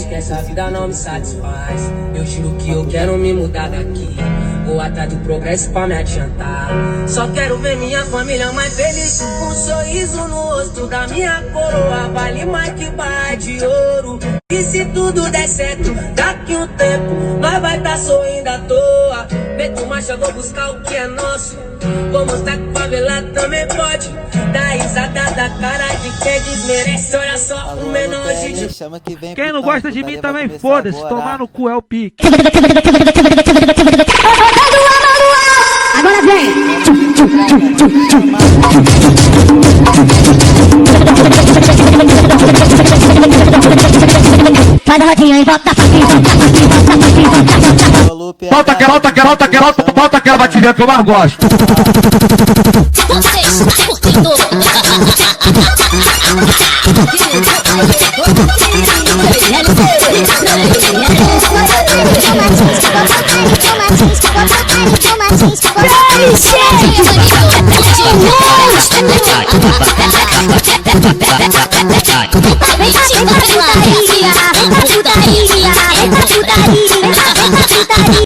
que essa vida não me satisfaz. Eu juro que eu quero me mudar daqui. Vou atrás do progresso pra me adiantar. Só quero ver minha família mais feliz, com um sorriso no rosto da minha coroa. Vale mais que barra de ouro. E se tudo der certo, daqui um tempo nós vai tá sorrindo à toa. Meto marcha, vou buscar o que é nosso. Vou mostrar que favela também pode. Dá risada da cara de quem desmerece. Olha só, o menor de... Quem não gosta de mim também foda-se. Tomar no cu é o pique. Agora vem! Faz a rodinha e volta pra aqui, volta pra aqui, volta pra aqui, volta pra aqui. Volta aquela batidinha que eu mais gosto. Vocês curtindo?